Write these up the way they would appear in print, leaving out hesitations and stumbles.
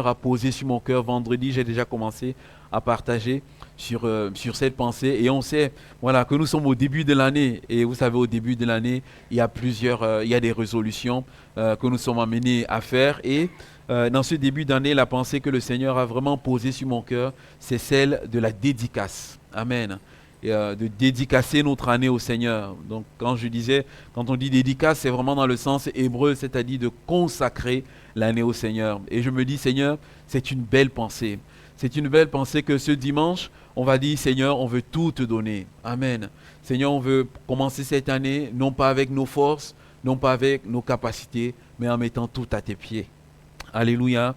Seigneur a posé sur mon cœur. Vendredi, j'ai déjà commencé à partager sur cette pensée. Et on sait voilà, que nous sommes au début de l'année. Et vous savez, au début de l'année, il y a des résolutions que nous sommes amenés à faire. Et dans ce début d'année, la pensée que le Seigneur a vraiment posée sur mon cœur, c'est celle de la dédicace. Amen. Et, de dédicacer notre année au Seigneur. Donc quand on dit dédicace, c'est vraiment dans le sens hébreu, c'est-à-dire de consacrer l'année au Seigneur. Et je me dis, Seigneur, c'est une belle pensée. C'est une belle pensée que ce dimanche, on va dire, Seigneur, on veut tout te donner. Amen. Seigneur, on veut commencer cette année, non pas avec nos forces, non pas avec nos capacités, mais en mettant tout à tes pieds. Alléluia.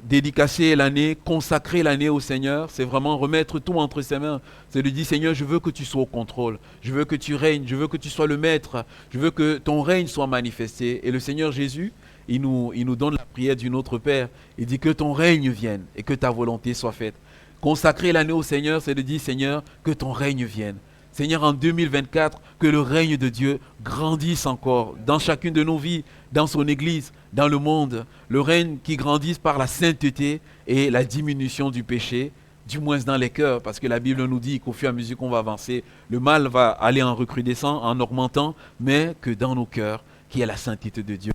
Dédicacer l'année, consacrer l'année au Seigneur, c'est vraiment remettre tout entre ses mains. C'est de dire, Seigneur, je veux que tu sois au contrôle. Je veux que tu règnes. Je veux que tu sois le maître. Je veux que ton règne soit manifesté. Et le Seigneur Jésus, il nous donne la prière du Notre Père. Il dit que ton règne vienne et que ta volonté soit faite. Consacrer l'année au Seigneur, c'est de dire, Seigneur, que ton règne vienne. Seigneur, en 2024, que le règne de Dieu grandisse encore dans chacune de nos vies, dans son Église, dans le monde. Le règne qui grandisse par la sainteté et la diminution du péché, du moins dans les cœurs, parce que la Bible nous dit qu'au fur et à mesure qu'on va avancer, le mal va aller en recrudescent, en augmentant, mais que dans nos cœurs, qu'il y ait la sainteté de Dieu.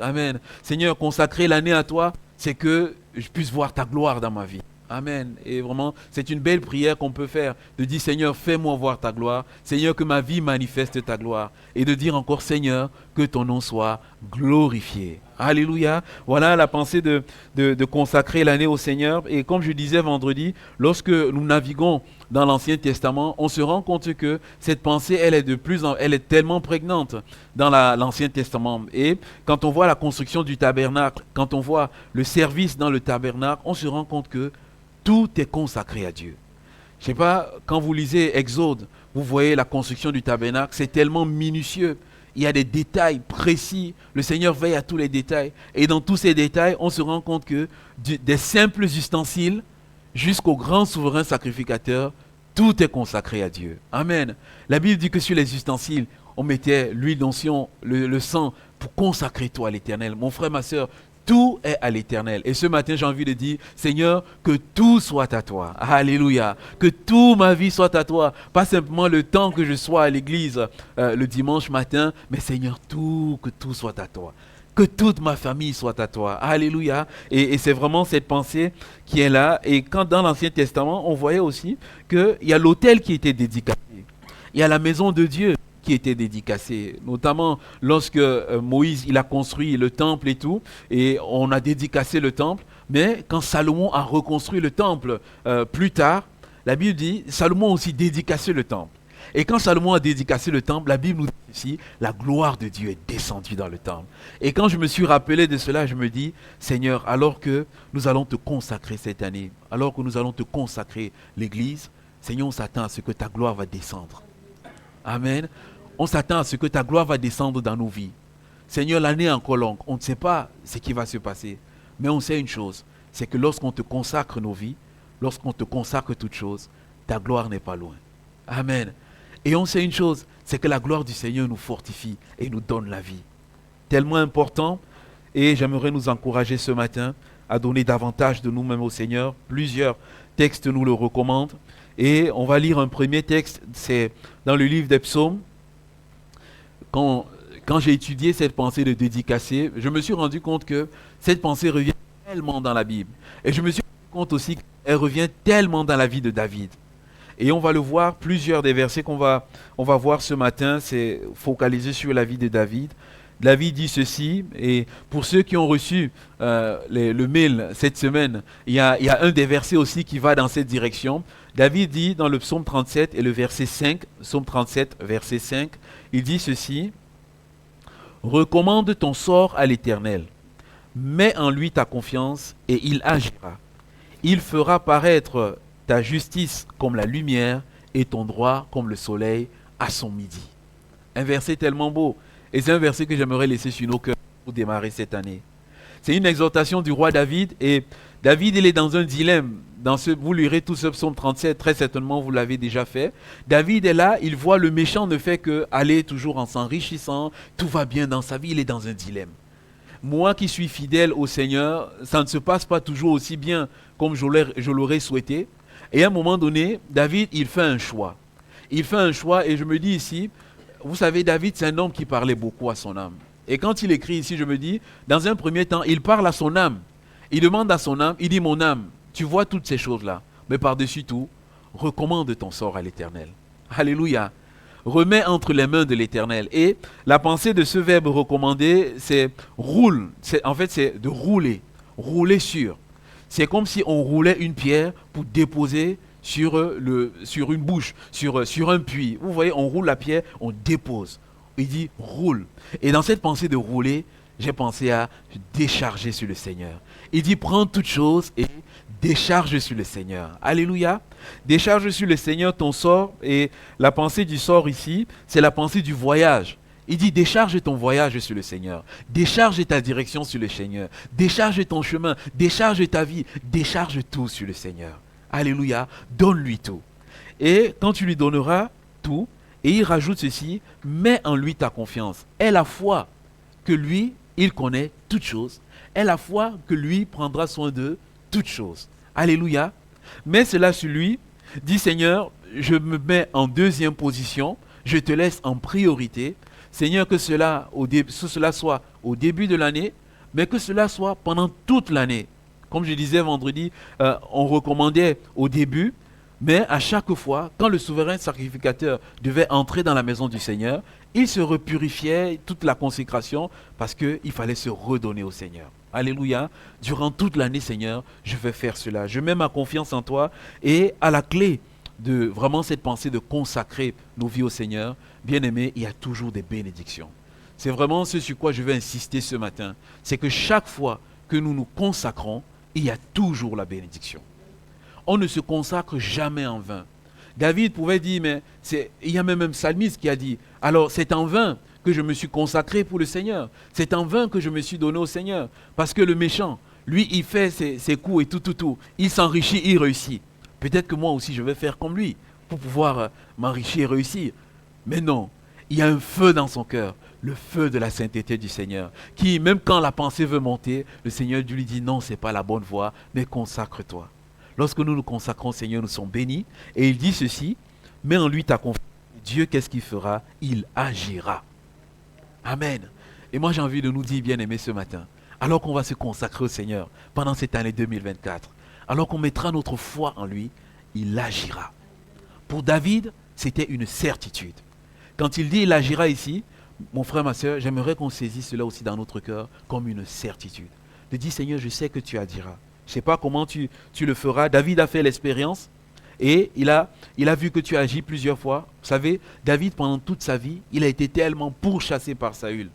Amen. Seigneur, consacrer l'année à toi, c'est que je puisse voir ta gloire dans ma vie. Amen. Et vraiment, c'est une belle prière qu'on peut faire, de dire, Seigneur, fais-moi voir ta gloire. Seigneur, que ma vie manifeste ta gloire. Et de dire encore, Seigneur, que ton nom soit glorifié. Alléluia. Voilà la pensée de consacrer l'année au Seigneur. Et comme je disais vendredi, lorsque nous naviguons dans l'Ancien Testament, on se rend compte que cette pensée, elle est tellement prégnante dans l'Ancien Testament. Et quand on voit la construction du tabernacle, quand on voit le service dans le tabernacle, on se rend compte que tout est consacré à Dieu. Je ne sais pas, quand vous lisez Exode, vous voyez la construction du tabernacle, c'est tellement minutieux. Il y a des détails précis. Le Seigneur veille à tous les détails. Et dans tous ces détails, on se rend compte que des simples ustensiles jusqu'au grand souverain sacrificateur, tout est consacré à Dieu. Amen. La Bible dit que sur les ustensiles, on mettait l'huile d'onction, le sang, pour consacrer tout à l'Éternel. Mon frère, ma soeur, tout est à l'Éternel. Et ce matin, j'ai envie de dire, Seigneur, que tout soit à toi. Alléluia. Que toute ma vie soit à toi. Pas simplement le temps que je sois à l'église le dimanche matin, mais Seigneur, que tout soit à toi. Que toute ma famille soit à toi. Alléluia. Et c'est vraiment cette pensée qui est là. Et quand dans l'Ancien Testament, on voyait aussi qu'il y a l'autel qui était dédicacé. Il y a la maison de Dieu qui était dédicacée, notamment lorsque Moïse il a construit le temple et tout, et on a dédicacé le temple, mais quand Salomon a reconstruit le temple plus tard, la Bible dit, Salomon a aussi dédicacé le temple. Et quand Salomon a dédicacé le temple, la Bible nous dit ici, la gloire de Dieu est descendue dans le temple. Et quand je me suis rappelé de cela, je me dis, Seigneur, alors que nous allons te consacrer cette année, alors que nous allons te consacrer l'Église, Seigneur, on s'attend à ce que ta gloire va descendre. Amen. On s'attend à ce que ta gloire va descendre dans nos vies. Seigneur, l'année est encore longue. On ne sait pas ce qui va se passer. Mais on sait une chose, c'est que lorsqu'on te consacre nos vies, lorsqu'on te consacre toutes choses, ta gloire n'est pas loin. Amen. Et on sait une chose, c'est que la gloire du Seigneur nous fortifie et nous donne la vie. Tellement important. Et j'aimerais nous encourager ce matin à donner davantage de nous-mêmes au Seigneur. Plusieurs textes nous le recommandent. Et on va lire un premier texte, c'est dans le livre des Psaumes. Quand j'ai étudié cette pensée de dédicacer, je me suis rendu compte que cette pensée revient tellement dans la Bible. Et je me suis rendu compte aussi qu'elle revient tellement dans la vie de David. Et on va le voir, plusieurs des versets on va voir ce matin, c'est focalisé sur la vie de David. David dit ceci, et pour ceux qui ont reçu le mail cette semaine, il y a un des versets aussi qui va dans cette direction. David dit dans le psaume 37 et le verset 5, psaume 37, verset 5, il dit ceci, « Recommande ton sort à l'Éternel, mets en lui ta confiance et il agira. Il fera paraître ta justice comme la lumière et ton droit comme le soleil à son midi. » Un verset tellement beau. Et c'est un verset que j'aimerais laisser sur nos cœurs pour démarrer cette année. C'est une exhortation du roi David. Et David, il est dans un dilemme. Vous lirez tout ce psaume 37, très certainement vous l'avez déjà fait. David est là, il voit le méchant ne fait que aller toujours en s'enrichissant. Tout va bien dans sa vie, il est dans un dilemme. moi qui suis fidèle au Seigneur, ça ne se passe pas toujours aussi bien comme je l'aurais souhaité. Et à un moment donné, David, il fait un choix. Il fait un choix et je me dis ici, vous savez, David, c'est un homme qui parlait beaucoup à son âme. Et quand il écrit ici, je me dis, dans un premier temps, il parle à son âme. Il demande à son âme, il dit, mon âme, tu vois toutes ces choses-là, mais par-dessus tout, recommande ton sort à l'Éternel. Alléluia. Remets entre les mains de l'Éternel. Et la pensée de ce verbe recommander, c'est roule. En fait, c'est de rouler. Rouler sur. C'est comme si on roulait une pierre pour déposer sur une bouche, sur un puits. Vous voyez, on roule la pierre, on dépose. Il dit roule. Et dans cette pensée de rouler, j'ai pensé à décharger sur le Seigneur. Il dit prends toutes choses et décharge sur le Seigneur. Alléluia. Décharge sur le Seigneur ton sort. Et la pensée du sort ici, c'est la pensée du voyage. Il dit décharge ton voyage sur le Seigneur. Décharge ta direction sur le Seigneur. Décharge ton chemin. Décharge ta vie. Décharge tout sur le Seigneur. Alléluia. Donne-lui tout. Et quand tu lui donneras tout, et il rajoute ceci, mets en lui ta confiance. Aie la foi que lui, il connaît toutes choses. Aie la foi que lui prendra soin de toutes choses. Alléluia. Mets cela sur lui. Dis Seigneur, je me mets en deuxième position. Je te laisse en priorité. Seigneur, que cela soit au début de l'année, mais que cela soit pendant toute l'année. Comme je disais vendredi, on recommandait au début, mais à chaque fois, quand le souverain sacrificateur devait entrer dans la maison du Seigneur, il se repurifiait toute la consécration parce qu'il fallait se redonner au Seigneur. Alléluia. Durant toute l'année, Seigneur, je vais faire cela. Je mets ma confiance en toi et à la clé de vraiment cette pensée de consacrer nos vies au Seigneur, bien-aimé, il y a toujours des bénédictions. C'est vraiment ce sur quoi je vais insister ce matin. C'est que chaque fois que nous nous consacrons, il y a toujours la bénédiction. On ne se consacre jamais en vain. David pouvait dire, mais il y a même un psalmiste qui a dit, alors c'est en vain que je me suis consacré pour le Seigneur. C'est en vain que je me suis donné au Seigneur. Parce que le méchant, lui, il fait ses coups et tout. Il s'enrichit, il réussit. Peut-être que moi aussi, je vais faire comme lui pour pouvoir m'enrichir et réussir. Mais non, il y a un feu dans son cœur, le feu de la sainteté du Seigneur, qui, même quand la pensée veut monter, le Seigneur lui dit, non, ce n'est pas la bonne voie, mais consacre-toi. Lorsque nous nous consacrons au Seigneur, nous sommes bénis. Et il dit ceci, mets en lui ta confiance. Dieu, qu'est-ce qu'il fera? Il agira. Amen. Et moi, j'ai envie de nous dire, bien-aimés, ce matin, alors qu'on va se consacrer au Seigneur pendant cette année 2024, alors qu'on mettra notre foi en lui, il agira. Pour David, c'était une certitude. Quand il dit il agira ici, mon frère, ma soeur, j'aimerais qu'on saisisse cela aussi dans notre cœur comme une certitude. De dire, Seigneur, je sais que tu agiras. Je ne sais pas comment tu le feras. David a fait l'expérience et il a vu que tu agis plusieurs fois. Vous savez, David, pendant toute sa vie, il a été tellement pourchassé par Saül.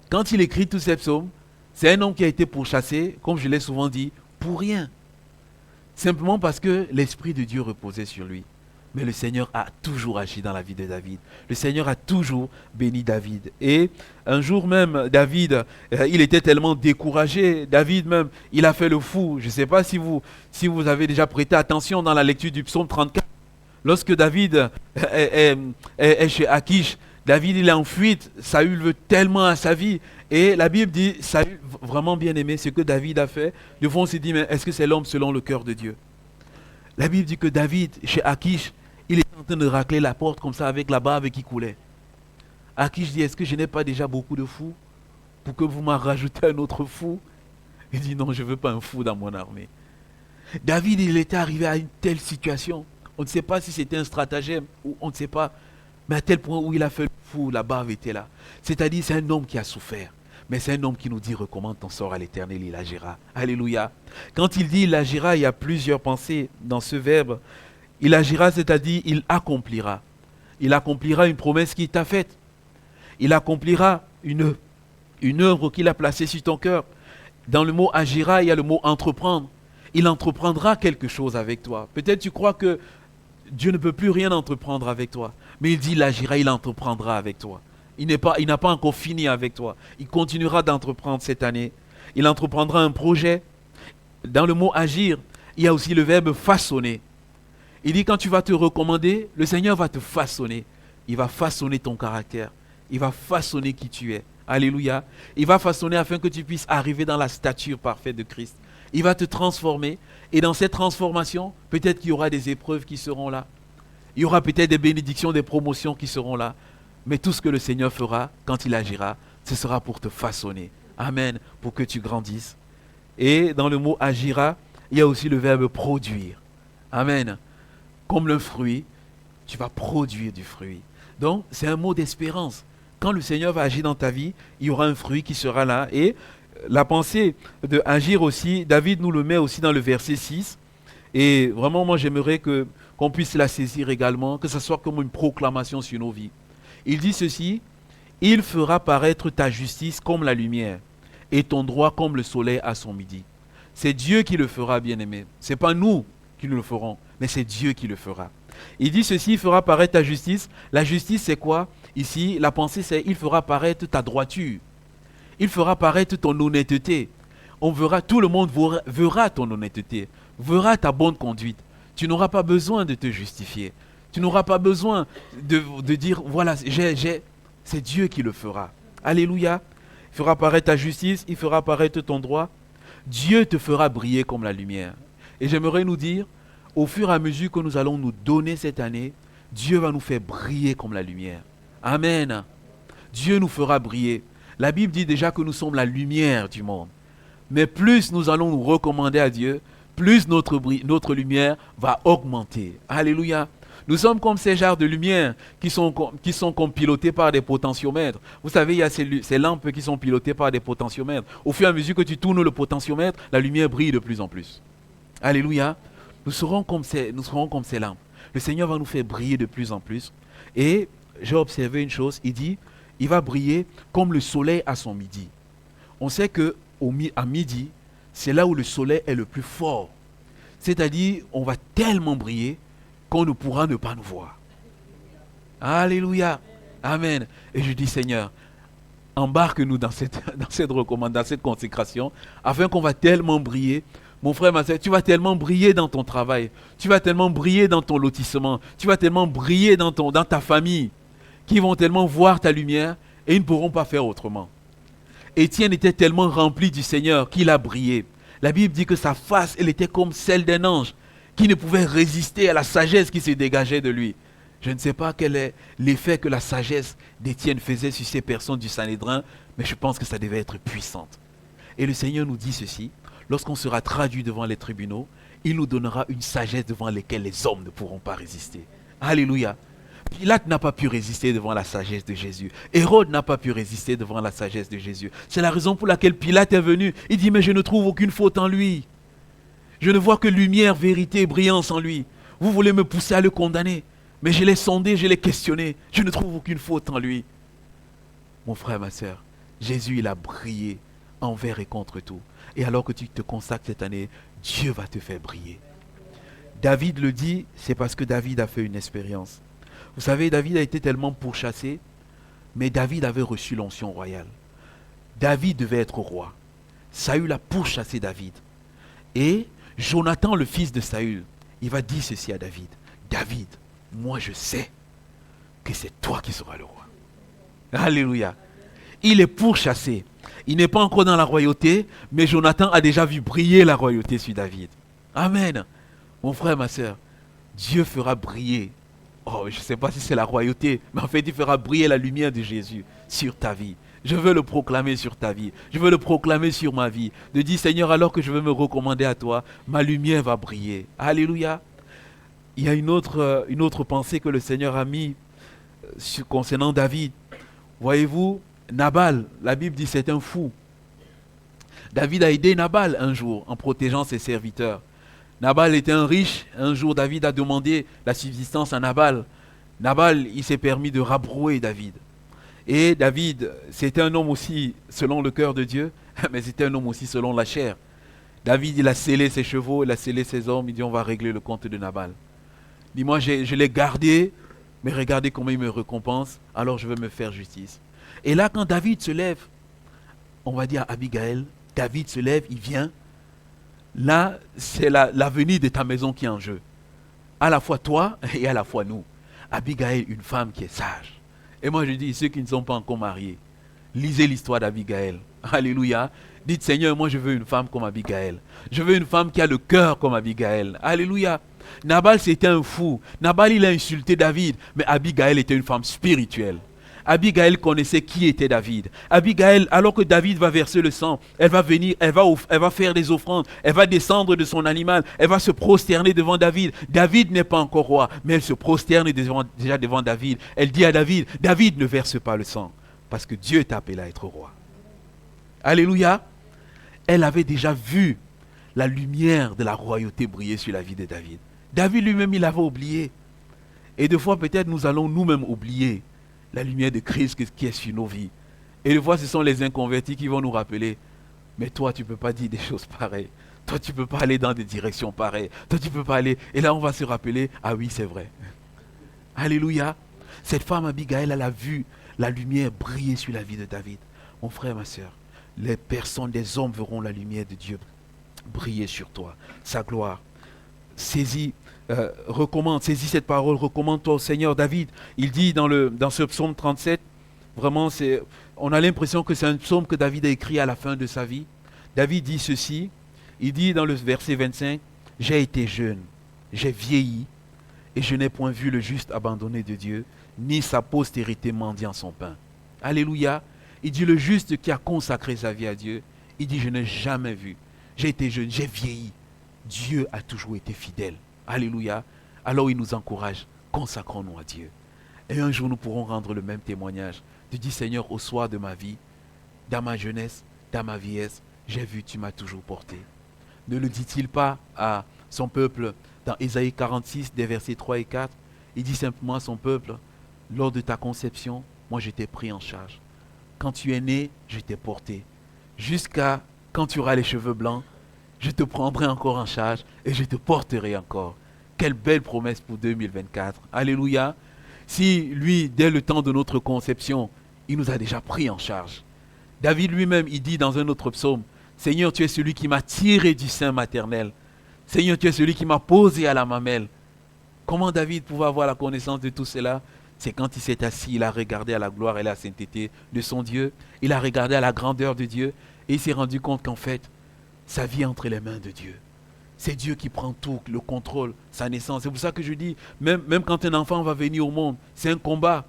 Quand il écrit tous ces psaumes, c'est un homme qui a été pourchassé, comme je l'ai souvent dit, pour rien. Simplement parce que l'Esprit de Dieu reposait sur lui. Mais le Seigneur a toujours agi dans la vie de David. Le Seigneur a toujours béni David. Et un jour même, David, il était tellement découragé. David même, il a fait le fou. Je ne sais pas si vous avez déjà prêté attention dans la lecture du psaume 34. Lorsque David est chez Akish, David il est en fuite. Saül veut tellement à sa vie. Et la Bible dit, Saül, vraiment bien aimé, ce que David a fait. Des fois on se dit, mais est-ce que c'est l'homme selon le cœur de Dieu? La Bible dit que David, chez Akish, il est en train de racler la porte comme ça avec la bave qui coulait. Akish dit, est-ce que je n'ai pas déjà beaucoup de fous pour que vous m'en rajoutez un autre fou? Il dit, non, je ne veux pas un fou dans mon armée. David, il était arrivé à une telle situation. On ne sait pas si c'était un stratagème ou on ne sait pas. Mais à tel point où il a fait le fou, la bave était là. C'est-à-dire, c'est un homme qui a souffert. Mais c'est un homme qui nous dit, recommande ton sort à l'Éternel, il agira. Alléluia. Quand il dit il agira, il y a plusieurs pensées dans ce verbe. Il agira, c'est-à-dire il accomplira. Il accomplira une promesse qu'il t'a faite. Il accomplira une œuvre qu'il a placée sur ton cœur. Dans le mot agira, il y a le mot entreprendre. Il entreprendra quelque chose avec toi. Peut-être tu crois que Dieu ne peut plus rien entreprendre avec toi. Mais il dit il agira, il entreprendra avec toi. Il n'a pas encore fini avec toi. Il continuera d'entreprendre cette année. Il entreprendra un projet. Dans le mot agir, il y a aussi le verbe façonner. Il dit quand tu vas te recommander, le Seigneur va te façonner. Il va façonner ton caractère. Il va façonner qui tu es. Alléluia. Il va façonner afin que tu puisses arriver dans la stature parfaite de Christ. Il va te transformer. Et dans cette transformation, peut-être qu'il y aura des épreuves qui seront là. Il y aura peut-être des bénédictions, des promotions qui seront là. Mais tout ce que le Seigneur fera, quand il agira, ce sera pour te façonner. Amen. Pour que tu grandisses. Et dans le mot agira, il y a aussi le verbe produire. Amen. Comme le fruit, tu vas produire du fruit. Donc, c'est un mot d'espérance. Quand le Seigneur va agir dans ta vie, il y aura un fruit qui sera là. Et la pensée de agir aussi, David nous le met aussi dans le verset 6. Et vraiment, moi, j'aimerais qu'on puisse la saisir également, que ce soit comme une proclamation sur nos vies. Il dit ceci, « Il fera paraître ta justice comme la lumière, et ton droit comme le soleil à son midi. » C'est Dieu qui le fera, bien-aimé. Ce n'est pas nous qui le ferons, mais c'est Dieu qui le fera. Il dit ceci, il fera paraître ta justice. La justice, c'est quoi? Ici, la pensée, c'est il fera paraître ta droiture. Il fera paraître ton honnêteté. On verra, tout le monde verra ton honnêteté, verra ta bonne conduite. Tu n'auras pas besoin de te justifier. Tu n'auras pas besoin de dire, voilà, c'est Dieu qui le fera. Alléluia. Il fera paraître ta justice, il fera paraître ton droit. Dieu te fera briller comme la lumière. Et j'aimerais nous dire, au fur et à mesure que nous allons nous donner cette année, Dieu va nous faire briller comme la lumière. Amen. Dieu nous fera briller. La Bible dit déjà que nous sommes la lumière du monde. Mais plus nous allons nous recommander à Dieu, plus notre lumière va augmenter. Alléluia. Nous sommes comme ces jarres de lumière qui sont comme pilotées par des potentiomètres. Vous savez, il y a ces lampes qui sont pilotées par des potentiomètres. Au fur et à mesure que tu tournes le potentiomètre, la lumière brille de plus en plus. Alléluia. Nous serons comme ces lampes. Le Seigneur va nous faire briller de plus en plus. Et j'ai observé une chose, il dit, il va briller comme le soleil à son midi. On sait qu'à midi, c'est là où le soleil est le plus fort. C'est-à-dire, on va tellement briller qu'on ne pourra ne pas nous voir. Alléluia. Amen. Et je dis, Seigneur, embarque-nous dans cette recommandation, cette consécration, afin qu'on va tellement briller. Mon frère, ma soeur, tu vas tellement briller dans ton travail, tu vas tellement briller dans ton lotissement, tu vas tellement briller dans ta famille, qu'ils vont tellement voir ta lumière et ils ne pourront pas faire autrement. Étienne était tellement rempli du Seigneur qu'il a brillé. La Bible dit que sa face, elle était comme celle d'un ange qui ne pouvait résister à la sagesse qui se dégageait de lui. Je ne sais pas quel est l'effet que la sagesse d'Étienne faisait sur ces personnes du Sanhédrin, mais je pense que ça devait être puissante. Et le Seigneur nous dit ceci, lorsqu'on sera traduit devant les tribunaux, il nous donnera une sagesse devant laquelle les hommes ne pourront pas résister. Alléluia. Pilate n'a pas pu résister devant la sagesse de Jésus. Hérode n'a pas pu résister devant la sagesse de Jésus. C'est la raison pour laquelle Pilate est venu. Il dit, mais je ne trouve aucune faute en lui. Je ne vois que lumière, vérité et brillance en lui. Vous voulez me pousser à le condamner. Mais je l'ai sondé, je l'ai questionné. Je ne trouve aucune faute en lui. Mon frère, ma soeur, Jésus, il a brillé envers et contre tout. Et alors que tu te consacres cette année, Dieu va te faire briller. David le dit, c'est parce que David a fait une expérience. Vous savez, David a été tellement pourchassé, mais David avait reçu l'onction royale. David devait être roi. Saül a pourchassé David. Et Jonathan, le fils de Saül, il va dire ceci à David. David, moi je sais que c'est toi qui seras le roi. Alléluia. Il est pourchassé. Il n'est pas encore dans la royauté, mais Jonathan a déjà vu briller la royauté sur David. Amen. Mon frère, ma soeur, Dieu fera briller. Oh, je ne sais pas si c'est la royauté, mais en fait, il fera briller la lumière de Jésus sur ta vie. Je veux le proclamer sur ta vie. Je veux le proclamer sur ma vie. De dire, Seigneur, alors que je veux me recommander à toi, ma lumière va briller. Alléluia. Il y a une autre pensée que le Seigneur a mis concernant David. Voyez-vous, Nabal, la Bible dit c'est un fou. David a aidé Nabal un jour en protégeant ses serviteurs. Nabal était un riche. Un jour, David a demandé la subsistance à Nabal. Nabal, il s'est permis de rabrouer David. Et David, c'était un homme aussi selon le cœur de Dieu, mais c'était un homme aussi selon la chair. David, il a scellé ses chevaux, il a scellé ses hommes, il dit on va régler le compte de Nabal. Il dit moi je l'ai gardé, mais regardez comment il me récompense, alors je vais me faire justice. Et là quand David se lève, on va dire à Abigail, David se lève, il vient. Là, c'est l'avenir de ta maison qui est en jeu. À la fois toi et à la fois nous. Abigail, une femme qui est sage. Et moi je dis, ceux qui ne sont pas encore mariés, Lisez l'histoire d'Abigaël. Alléluia. Dites, Seigneur, moi je veux une femme comme Abigaël. Je veux une femme qui a le cœur comme Abigaël. Alléluia. Nabal, c'était un fou. Nabal, il a insulté David. Mais Abigaël était une femme spirituelle. Abigaël connaissait qui était David. Abigaël, alors que David va verser le sang, elle va venir, elle va faire des offrandes, elle va descendre de son animal, elle va se prosterner devant David. David n'est pas encore roi, mais elle se prosterne déjà devant David. Elle dit à David, David, ne verse pas le sang, parce que Dieu t'a appelé à être roi. Alléluia. Elle avait déjà vu la lumière de la royauté briller sur la vie de David. David lui-même, il avait oublié. Et des fois, peut-être, nous allons nous-mêmes oublier la lumière de Christ qui est sur nos vies. Et des fois, ce sont les inconvertis qui vont nous rappeler, mais toi, tu ne peux pas dire des choses pareilles. Toi, tu ne peux pas aller dans des directions pareilles. Toi, tu ne peux pas aller. Et là, on va se rappeler, ah oui, c'est vrai. Alléluia. Cette femme Abigaël, elle a vu la lumière briller sur la vie de David. Mon frère, ma soeur, les personnes, les hommes verront la lumière de Dieu briller sur toi, sa gloire. Saisis cette parole, recommande-toi au Seigneur. David, il dit dans ce psaume 37, vraiment, on a l'impression que c'est un psaume que David a écrit à la fin de sa vie. David dit ceci, il dit dans le verset 25, « J'ai été jeune, j'ai vieilli, et je n'ai point vu le juste abandonné de Dieu, ni sa postérité mendiant son pain. » Alléluia. Il dit le juste qui a consacré sa vie à Dieu, il dit, je n'ai jamais vu. J'ai été jeune, j'ai vieilli. Dieu a toujours été fidèle. Alléluia. Alors il nous encourage, consacrons-nous à Dieu. Et un jour nous pourrons rendre le même témoignage. De dire, Seigneur, au soir de ma vie, dans ma jeunesse, dans ma vieillesse, j'ai vu, tu m'as toujours porté. Ne le dit-il pas à son peuple dans Ésaïe 46, des versets 3 et 4? Il dit simplement à son peuple, lors de ta conception, moi je t'ai pris en charge. Quand tu es né, je t'ai porté. Jusqu'à quand tu auras les cheveux blancs, je te prendrai encore en charge et je te porterai encore. Quelle belle promesse pour 2024. Alléluia. Si lui, dès le temps de notre conception, il nous a déjà pris en charge. David lui-même, il dit dans un autre psaume, Seigneur, tu es celui qui m'a tiré du sein maternel. Seigneur, tu es celui qui m'a posé à la mamelle. Comment David pouvait avoir la connaissance de tout cela? C'est quand il s'est assis, il a regardé à la gloire et la sainteté de son Dieu. Il a regardé à la grandeur de Dieu et il s'est rendu compte qu'en fait, sa vie est entre les mains de Dieu. C'est Dieu qui prend tout, le contrôle, sa naissance. C'est pour ça que je dis, même quand un enfant va venir au monde, c'est un combat.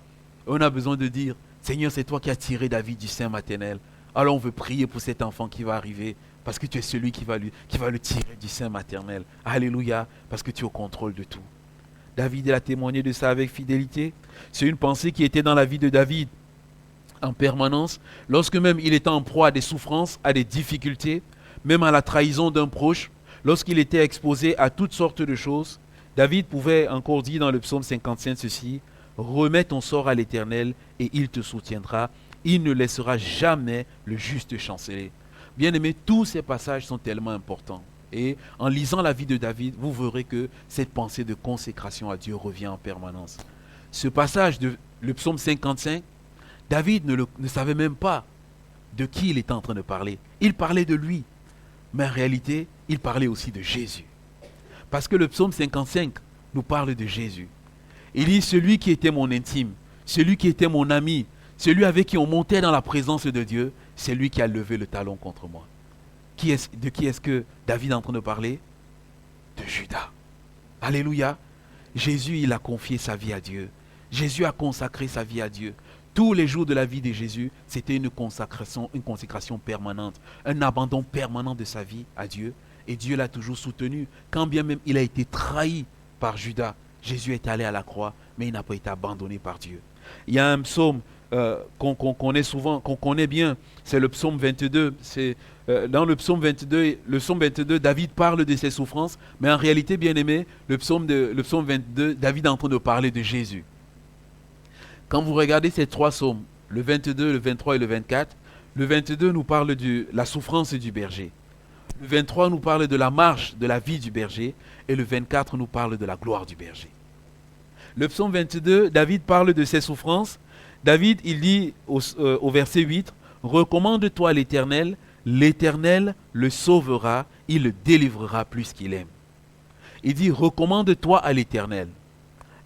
On a besoin de dire, Seigneur, c'est toi qui as tiré David du sein maternel. Alors on veut prier pour cet enfant qui va arriver, parce que tu es celui qui va le tirer du sein maternel. Alléluia, parce que tu es au contrôle de tout. David a témoigné de ça avec fidélité. C'est une pensée qui était dans la vie de David en permanence. Lorsque même il était en proie à des souffrances, à des difficultés, même à la trahison d'un proche, lorsqu'il était exposé à toutes sortes de choses, David pouvait encore dire dans le psaume 55 ceci, « Remets ton sort à l'Éternel et il te soutiendra. Il ne laissera jamais le juste chanceler. » Bien-aimés, tous ces passages sont tellement importants. Et en lisant la vie de David, vous verrez que cette pensée de consécration à Dieu revient en permanence. Ce passage, le psaume 55, David ne savait même pas de qui il était en train de parler. Il parlait de lui. Mais en réalité, il parlait aussi de Jésus. Parce que le psaume 55 nous parle de Jésus. Il dit, celui qui était mon intime, celui qui était mon ami, celui avec qui on montait dans la présence de Dieu, c'est lui qui a levé le talon contre moi. De qui est-ce que David est en train de parler? De Judas. Alléluia. Jésus, il a confié sa vie à Dieu. Jésus a consacré sa vie à Dieu. Tous les jours de la vie de Jésus, c'était une consécration permanente, un abandon permanent de sa vie à Dieu. Et Dieu l'a toujours soutenu. Quand bien même il a été trahi par Judas, Jésus est allé à la croix, mais il n'a pas été abandonné par Dieu. Il y a un psaume qu'on connaît souvent, qu'on connaît bien, c'est le psaume 22. Dans le psaume 22, David parle de ses souffrances, mais en réalité, bien aimé, le psaume 22, David est en train de parler de Jésus. Quand vous regardez ces trois psaumes, le 22, le 23 et le 24, le 22 nous parle de la souffrance du berger. Le 23 nous parle de la marche, de la vie du berger. Et le 24 nous parle de la gloire du berger. Le psaume 22, David parle de ses souffrances. David, il dit au verset 8, « Recommande-toi à l'Éternel, l'Éternel le sauvera, il le délivrera plus qu'il aime. » Il dit, « Recommande-toi à l'Éternel. »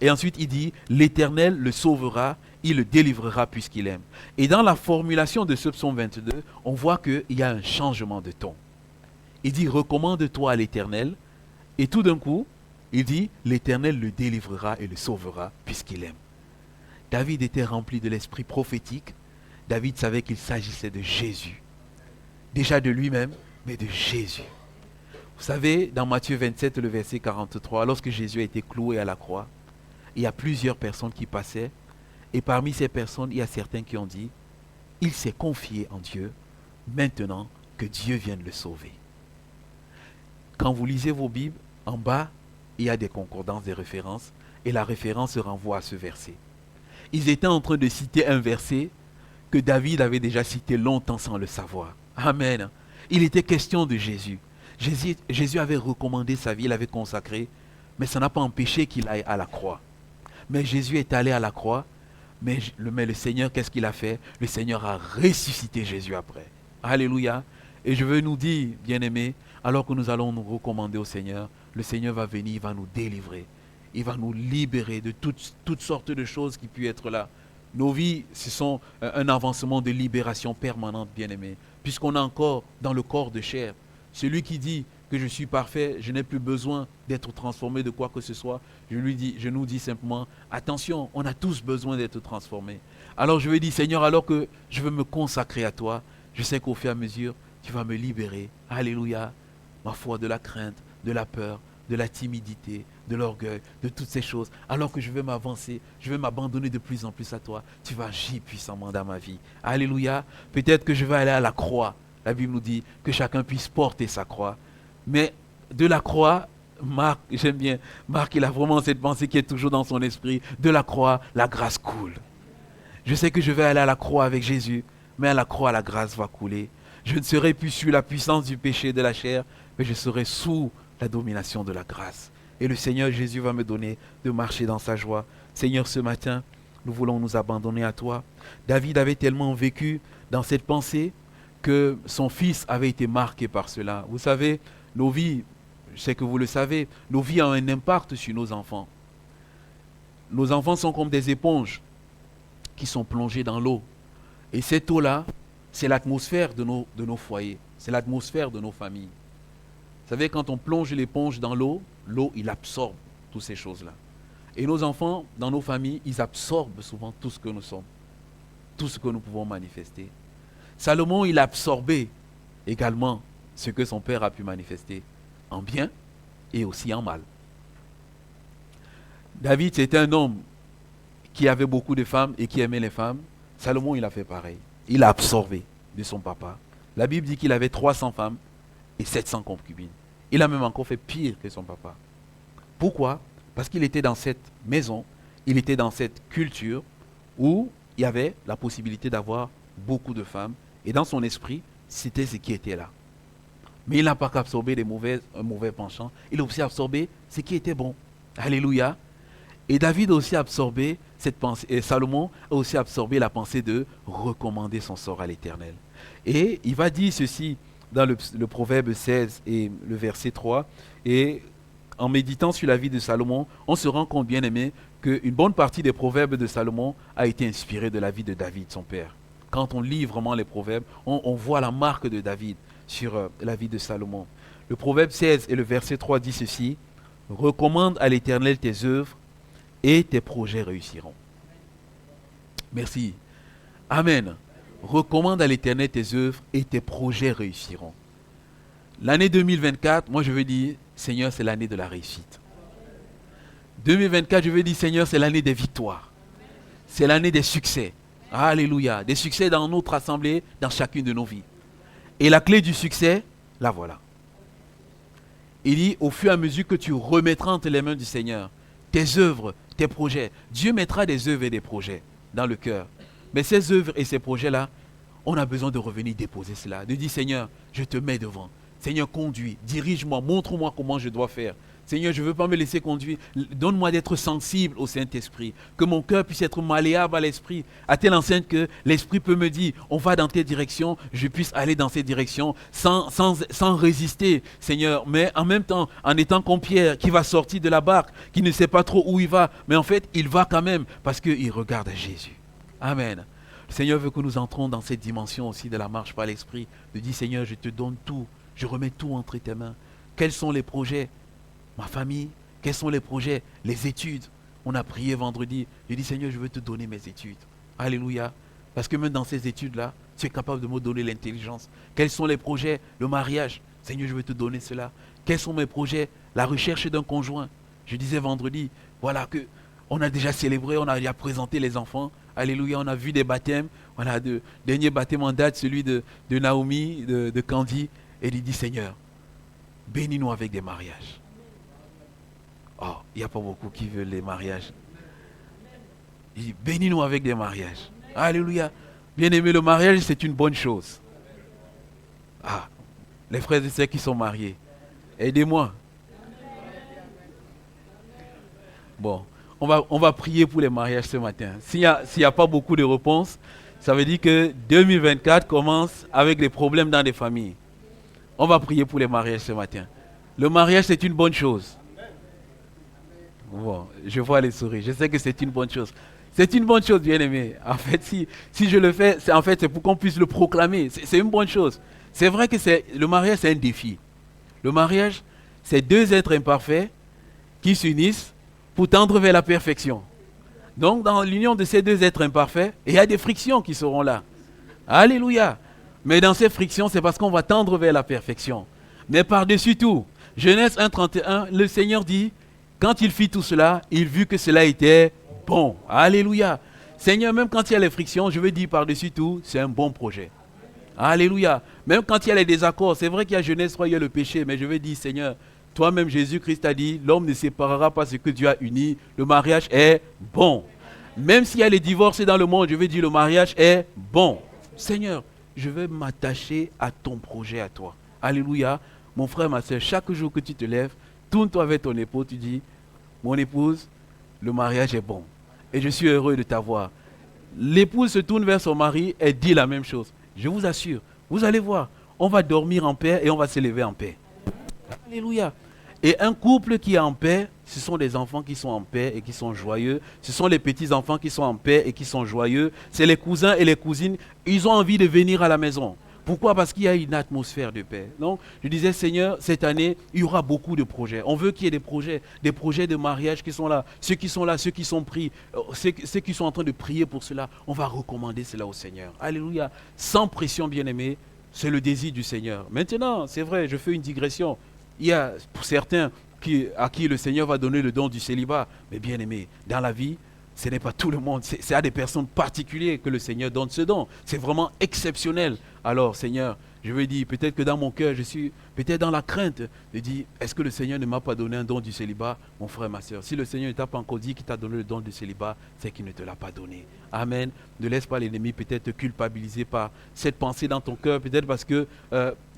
Et ensuite, il dit, « L'Éternel le sauvera, il le délivrera puisqu'il aime. Et dans la formulation de ce psaume 22, on voit qu'il y a un changement de ton. Il dit, recommande-toi à l'Éternel. Et tout d'un coup, il dit, l'Éternel le délivrera et le sauvera puisqu'il aime. David était rempli de l'esprit prophétique. David savait qu'il s'agissait de Jésus. Déjà de lui-même, mais de Jésus. Vous savez, dans Matthieu 27, le verset 43, lorsque Jésus a été cloué à la croix, il y a plusieurs personnes qui passaient. Et parmi ces personnes, il y a certains qui ont dit, il s'est confié en Dieu, maintenant que Dieu vienne le sauver. Quand vous lisez vos Bibles, en bas, il y a des concordances, des références, et la référence se renvoie à ce verset. Ils étaient en train de citer un verset que David avait déjà cité longtemps sans le savoir. Amen. Il était question de Jésus. Jésus avait recommandé sa vie, il avait consacré, mais ça n'a pas empêché qu'il aille à la croix. Mais Jésus est allé à la croix, mais le Seigneur, qu'est-ce qu'il a fait? Le Seigneur a ressuscité Jésus après. Alléluia. Et je veux nous dire, bien-aimés, alors que nous allons nous recommander au Seigneur, le Seigneur va venir, il va nous délivrer. Il va nous libérer de toutes sortes de choses qui puissent être là. Nos vies, ce sont un avancement de libération permanente, bien-aimés, puisqu'on est encore dans le corps de chair. Celui qui dit que je suis parfait, je n'ai plus besoin d'être transformé de quoi que ce soit, je nous dis simplement, attention, on a tous besoin d'être transformés. Alors je vais dire, Seigneur, alors que je veux me consacrer à toi, je sais qu'au fur et à mesure, tu vas me libérer. Alléluia. Ma foi, de la crainte, de la peur, de la timidité, de l'orgueil, de toutes ces choses. Alors que je vais m'avancer, je vais m'abandonner de plus en plus à toi, tu vas agir puissamment dans ma vie. Alléluia. Peut-être que je vais aller à la croix. La Bible nous dit que chacun puisse porter sa croix. Mais de la croix, Marc, j'aime bien, Marc, il a vraiment cette pensée qui est toujours dans son esprit. De la croix, la grâce coule. Je sais que je vais aller à la croix avec Jésus, mais à la croix, la grâce va couler. Je ne serai plus sous la puissance du péché et de la chair, mais je serai sous la domination de la grâce. Et le Seigneur Jésus va me donner de marcher dans sa joie. Seigneur, ce matin, nous voulons nous abandonner à toi. David avait tellement vécu dans cette pensée que son fils avait été marqué par cela. Vous savez, nos vies, je sais que vous le savez, nos vies ont un impact sur nos enfants. Nos enfants sont comme des éponges qui sont plongées dans l'eau. Et cette eau-là, c'est l'atmosphère de nos foyers, c'est l'atmosphère de nos familles. Vous savez, quand on plonge l'éponge dans l'eau, l'eau, il absorbe toutes ces choses-là. Et nos enfants, dans nos familles, ils absorbent souvent tout ce que nous sommes, tout ce que nous pouvons manifester. Salomon, il a absorbé également ce que son père a pu manifester, en bien et aussi en mal. David, c'était un homme qui avait beaucoup de femmes et qui aimait les femmes. Salomon, il a fait pareil. Il a absorbé de son papa. La Bible dit qu'il avait 300 femmes et 700 concubines. Il a même encore fait pire que son papa. Pourquoi? Parce qu'il était dans cette maison, il était dans cette culture où il y avait la possibilité d'avoir beaucoup de femmes. Et dans son esprit, c'était ce qui était là. Mais il n'a pas qu'absorbé un mauvais penchant. Il a aussi absorbé ce qui était bon. Alléluia. Et David a aussi absorbé cette pensée. Et Salomon a aussi absorbé la pensée de recommander son sort à l'Éternel. Et il va dire ceci dans le Proverbe 16 et le verset 3. Et en méditant sur la vie de Salomon, on se rend compte, bien aimé, qu'une bonne partie des proverbes de Salomon a été inspirée de la vie de David, son père. Quand on lit vraiment les proverbes, on voit la marque de David sur la vie de Salomon. Le Proverbe 16 et le verset 3 dit ceci: recommande à l'Éternel tes œuvres et tes projets réussiront. Merci. Amen. Recommande à l'Éternel tes œuvres et tes projets réussiront. L'année 2024, moi je veux dire, Seigneur, c'est l'année de la réussite. 2024, je veux dire, Seigneur, c'est l'année des victoires. C'est l'année des succès. Alléluia. Des succès dans notre assemblée, dans chacune de nos vies. Et la clé du succès, la voilà. Il dit, au fur et à mesure que tu remettras entre les mains du Seigneur tes œuvres, tes projets, Dieu mettra des œuvres et des projets dans le cœur. Mais ces œuvres et ces projets-là, on a besoin de revenir déposer cela. De dire, Seigneur, je te mets devant. Seigneur, conduis, dirige-moi, montre-moi comment je dois faire. Seigneur, je ne veux pas me laisser conduire. Donne-moi d'être sensible au Saint-Esprit. Que mon cœur puisse être malléable à l'Esprit. À telle enseigne que l'Esprit peut me dire, on va dans telle direction, je puisse aller dans cette direction sans résister, Seigneur. Mais en même temps, en étant comme Pierre, qui va sortir de la barque, qui ne sait pas trop où il va. Mais en fait, il va quand même parce qu'il regarde à Jésus. Amen. Le Seigneur veut que nous entrons dans cette dimension aussi de la marche par l'Esprit, de dire Seigneur, je te donne tout, je remets tout entre tes mains. Quels sont les projets? Ma famille, quels sont les projets? Les études. On a prié vendredi. J'ai dit Seigneur, je veux te donner mes études. Alléluia. Parce que même dans ces études-là, tu es capable de me donner l'intelligence. Quels sont les projets? Le mariage. Seigneur, je veux te donner cela. Quels sont mes projets? La recherche d'un conjoint. Je disais vendredi, voilà que on a déjà célébré, on a déjà présenté les enfants. Alléluia, on a vu des baptêmes. On a le dernier baptême en date, celui de Naomi, de Candy. Et il dit Seigneur, bénis-nous avec des mariages. Oh, il n'y a pas beaucoup qui veulent les mariages. Il dit, bénis-nous avec des mariages. Alléluia. Bien-aimé, le mariage, c'est une bonne chose. Ah, les frères et sœurs qui sont mariés, aidez-moi. Bon, on va prier pour les mariages ce matin. S'il n'y a pas beaucoup de réponses, ça veut dire que 2024 commence avec des problèmes dans les familles. On va prier pour les mariages ce matin. Le mariage, c'est une bonne chose. Bon, je vois les sourires. Je sais que c'est une bonne chose. C'est une bonne chose, bien-aimé. En fait, si je le fais, c'est pour qu'on puisse le proclamer. C'est une bonne chose. C'est vrai que le mariage, c'est un défi. Le mariage, c'est deux êtres imparfaits qui s'unissent pour tendre vers la perfection. Donc, dans l'union de ces deux êtres imparfaits, il y a des frictions qui seront là. Alléluia. Mais dans ces frictions, c'est parce qu'on va tendre vers la perfection. Mais par-dessus tout, Genèse 1,31, le Seigneur dit, quand il fit tout cela, il vit que cela était bon. Alléluia. Seigneur, même quand il y a les frictions, je veux dire par-dessus tout, c'est un bon projet. Alléluia. Même quand il y a les désaccords, c'est vrai qu'il y a Genèse 3, il y a le péché, mais je veux dire, Seigneur, toi-même, Jésus-Christ a dit, l'homme ne séparera pas ce que Dieu a uni. Le mariage est bon. Même s'il y a les divorces dans le monde, je veux dire, le mariage est bon. Seigneur, je veux m'attacher à ton projet, à toi. Alléluia. Mon frère, ma soeur, chaque jour que tu te lèves, tourne-toi avec ton épouse, tu dis, mon épouse, le mariage est bon. Et je suis heureux de t'avoir. L'épouse se tourne vers son mari et dit la même chose. Je vous assure, vous allez voir, on va dormir en paix et on va se lever en paix. Alléluia. Et un couple qui est en paix, ce sont des enfants qui sont en paix et qui sont joyeux. Ce sont les petits-enfants qui sont en paix et qui sont joyeux. C'est les cousins et les cousines, ils ont envie de venir à la maison. Pourquoi? Parce qu'il y a une atmosphère de paix. Donc, je disais, Seigneur, cette année, il y aura beaucoup de projets. On veut qu'il y ait des projets de mariage qui sont là. Ceux qui sont là, ceux qui sont pris, ceux qui sont en train de prier pour cela, on va recommander cela au Seigneur. Alléluia. Sans pression, bien-aimé, c'est le désir du Seigneur. Maintenant, c'est vrai, je fais une digression. Il y a pour certains à qui le Seigneur va donner le don du célibat. Mais bien aimé, dans la vie, ce n'est pas tout le monde. C'est à des personnes particulières que le Seigneur donne ce don. C'est vraiment exceptionnel. Alors Seigneur, je veux dire, peut-être que dans mon cœur, je suis peut-être dans la crainte de dire, est-ce que le Seigneur ne m'a pas donné un don du célibat? Mon frère, ma soeur, si le Seigneur ne t'a pas encore dit qu'il t'a donné le don du célibat, c'est qu'il ne te l'a pas donné. Amen. Ne laisse pas l'ennemi peut-être te culpabiliser par cette pensée dans ton cœur, peut-être parce que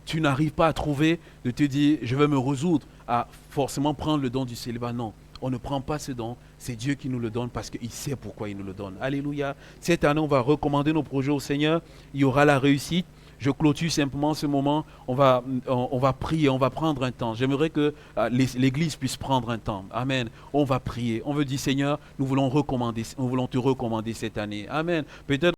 tu n'arrives pas à trouver de te dire, je vais me résoudre à forcément prendre le don du célibat. Non, on ne prend pas ce don. C'est Dieu qui nous le donne parce qu'il sait pourquoi il nous le donne. Alléluia. Cette année, on va recommander nos projets au Seigneur. Il y aura la réussite. Je clôture simplement ce moment. On va prier, on va prendre un temps. J'aimerais que l'Église puisse prendre un temps. Amen. On va prier. On veut dire, Seigneur, nous voulons te recommander cette année. Amen. Peut-être